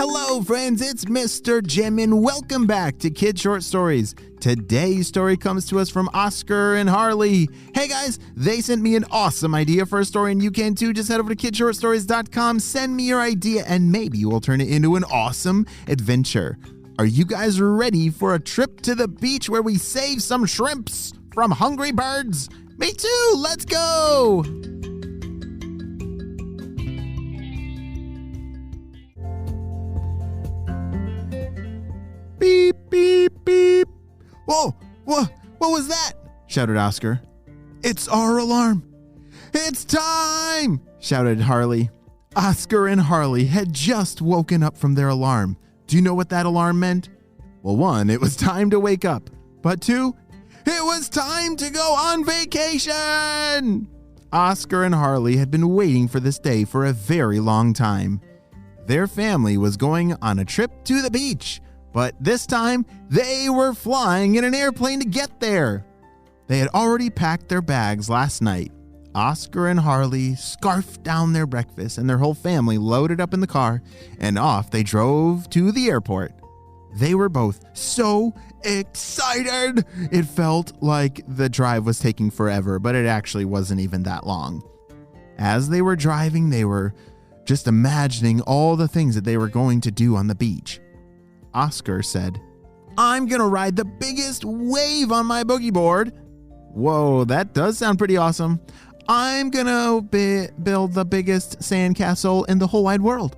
Hello, friends, it's Mr. Jim, and welcome back to Kid Short Stories. Today's story comes to us from Oskar and Harley. Hey guys, they sent me an awesome idea for a story, and you can too. Just head over to kidshortstories.com, send me your idea, and maybe we'll turn it into an awesome adventure. Are you guys ready for a trip to the beach where we save some shrimps from hungry birds? Me too, let's go! Beep, beep, beep. Whoa, what was that? Shouted Oskar. It's our alarm. It's time, shouted Harley. Oskar and Harley had just woken up from their alarm. Do you know what that alarm meant? Well, one, it was time to wake up. But two, it was time to go on vacation. Oskar and Harley had been waiting for this day for a very long time. Their family was going on a trip to the beach. But this time, they were flying in an airplane to get there. They had already packed their bags last night. Oskar and Harley scarfed down their breakfast, and their whole family loaded up in the car, and off they drove to the airport. They were both so excited. It felt like the drive was taking forever, but it actually wasn't even that long. As they were driving, they were just imagining all the things that they were going to do on the beach. Oskar said, I'm going to ride the biggest wave on my boogie board. Whoa, that does sound pretty awesome. I'm going to build the biggest sandcastle in the whole wide world,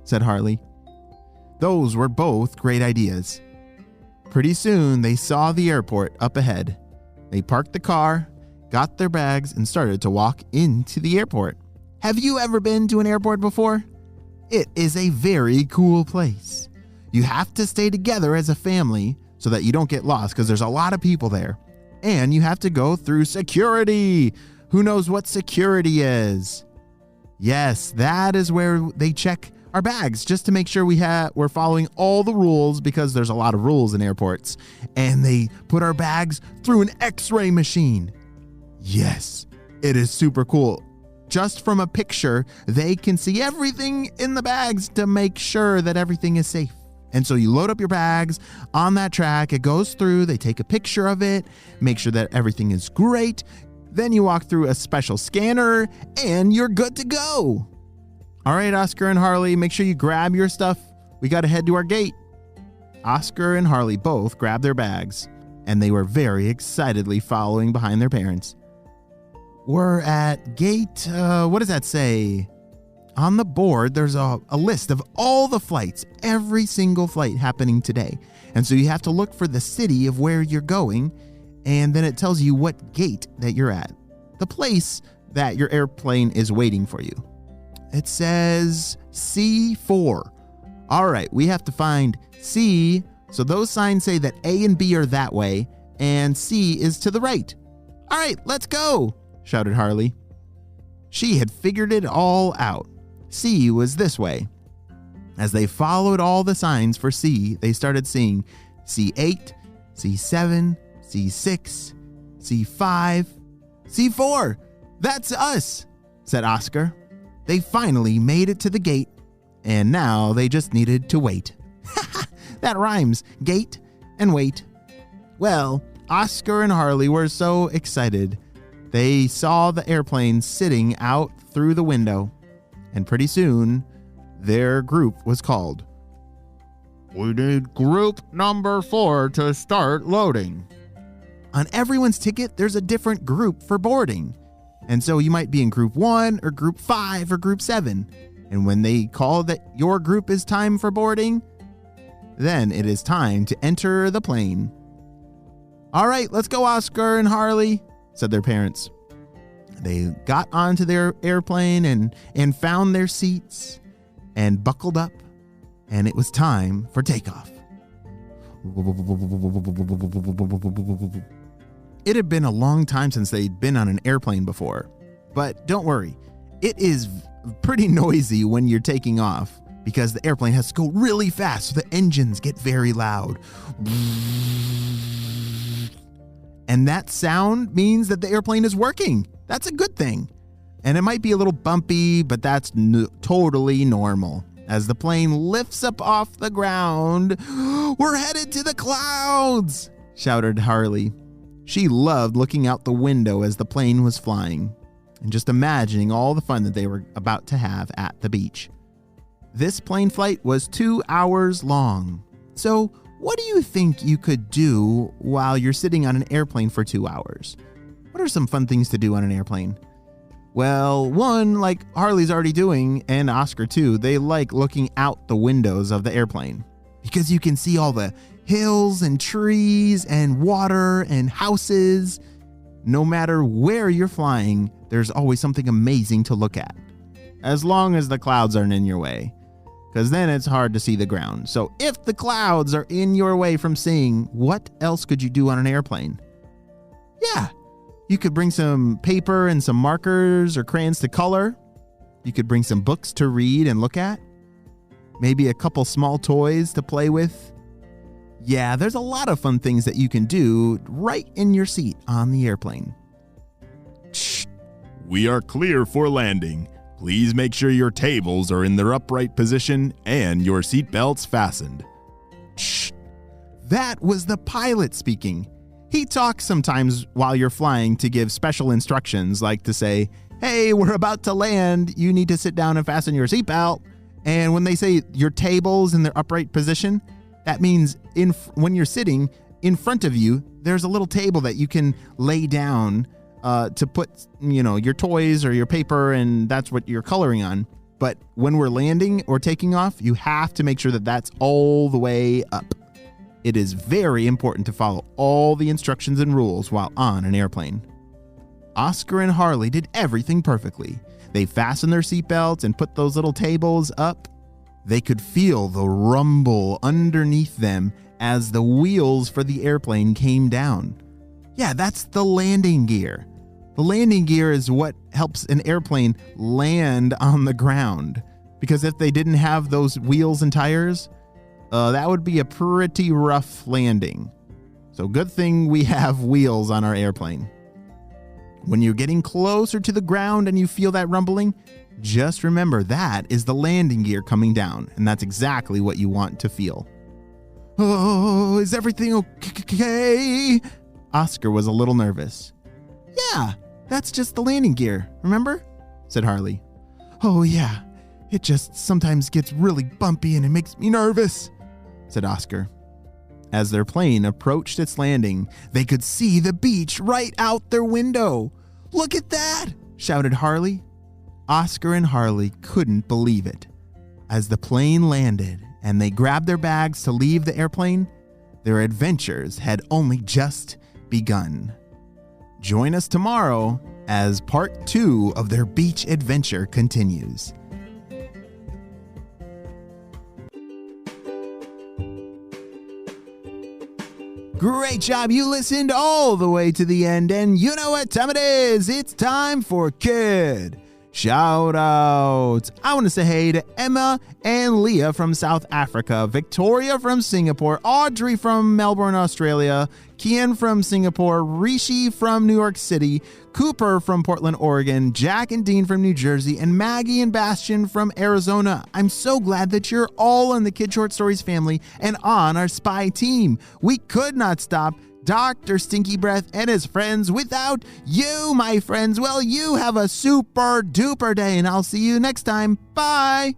said Harley. Those were both great ideas. Pretty soon, they saw the airport up ahead. They parked the car, got their bags, and started to walk into the airport. Have you ever been to an airport before? It is a very cool place. You have to stay together as a family so that you don't get lost because there's a lot of people there. And you have to go through security. Who knows what security is? Yes, that is where they check our bags just to make sure we're following all the rules, because there's a lot of rules in airports. And they put our bags through an X-ray machine. Yes, it is super cool. Just from a picture, they can see everything in the bags to make sure that everything is safe. And so you load up your bags on that track, it goes through, they take a picture of it, make sure that everything is great. Then you walk through a special scanner and you're good to go. All right, Oskar and Harley, make sure you grab your stuff. We got to head to our gate. Oskar and Harley both grabbed their bags, and they were very excitedly following behind their parents. We're at gate, what does that say? On the board, there's a list of all the flights, every single flight happening today. And so you have to look for the city of where you're going, and then it tells you what gate that you're at, the place that your airplane is waiting for you. It says C4. All right, we have to find C. So those signs say that A and B are that way, and C is to the right. All right, let's go, shouted Harley. She had figured it all out. C was this way. As they followed all the signs for C, they started seeing C8, C7, C6, C5, C4. That's us, said Oskar. They finally made it to the gate, and now they just needed to wait. That rhymes, gate and wait. Well, Oskar and Harley were so excited. They saw the airplane sitting out through the window. And pretty soon, their group was called. We need group number 4 to start loading. On everyone's ticket, there's a different group for boarding. And so you might be in group 1 or group 5 or group 7. And when they call that your group is time for boarding, then it is time to enter the plane. All right, let's go, Oskar and Harley, said their parents. They got onto their airplane and found their seats and buckled up, and it was time for takeoff. It had been a long time since they'd been on an airplane before, but don't worry, it is pretty noisy when you're taking off because the airplane has to go really fast, so the engines get very loud. And that sound means that the airplane is working. That's a good thing. And it might be a little bumpy, but that's totally normal. as the plane lifts up off the ground. "We're headed to the clouds!" shouted Harley. She loved looking out the window as the plane was flying and just imagining all the fun that they were about to have at the beach. This plane flight was 2 hours long. So, what do you think you could do while you're sitting on an airplane for 2 hours? What are some fun things to do on an airplane? Well, one, like Harley's already doing, and Oskar too, they like looking out the windows of the airplane because you can see all the hills and trees and water and houses. No matter where you're flying, there's always something amazing to look at. As long as the clouds aren't in your way, because then it's hard to see the ground. So if the clouds are in your way from seeing, what else could you do on an airplane? Yeah, you could bring some paper and some markers or crayons to color. You could bring some books to read and look at. Maybe a couple small toys to play with. Yeah, there's a lot of fun things that you can do right in your seat on the airplane. Shh. We are clear for landing. Please make sure your tables are in their upright position and your seatbelts fastened. Shh. That was the pilot speaking. He talks sometimes while you're flying to give special instructions, like to say, "Hey, we're about to land. You need to sit down and fasten your seatbelt." And when they say your tables in their upright position, that means when you're sitting in front of you, there's a little table that you can lay down to put, your toys or your paper, and that's what you're coloring on. But when we're landing or taking off, you have to make sure that that's all the way up. It is very important to follow all the instructions and rules while on an airplane. Oskar and Harley did everything perfectly. They fastened their seatbelts and put those little tables up. They could feel the rumble underneath them as the wheels for the airplane came down. Yeah, that's the landing gear. The landing gear is what helps an airplane land on the ground. Because if they didn't have those wheels and tires, that would be a pretty rough landing. So good thing we have wheels on our airplane. When you're getting closer to the ground and you feel that rumbling, just remember that is the landing gear coming down, and that's exactly what you want to feel. "Oh, is everything okay?" Oskar was a little nervous. "Yeah, that's just the landing gear, remember?" said Harley. "Oh yeah, it just sometimes gets really bumpy and it makes me nervous," said Oskar. As their plane approached its landing, they could see the beach right out their window. "Look at that!" shouted Harley. Oskar and Harley couldn't believe it. As the plane landed and they grabbed their bags to leave the airplane, their adventures had only just begun. Join us tomorrow as part 2 of their beach adventure continues. Great job. You listened all the way to the end, and you know what time it is. It's time for Kid Shout Out. I want to say hey to Emma and Leah from South Africa, Victoria from Singapore, Audrey from Melbourne, Australia, Kian from Singapore, Rishi from New York City, Cooper from Portland, Oregon, Jack and Dean from New Jersey, and Maggie and Bastian from Arizona. I'm so glad that you're all in the Kid Short Stories family and on our spy team. We could not stop Dr. Stinky Breath and his friends without you, my friends. Well, you have a super duper day, and I'll see you next time. Bye.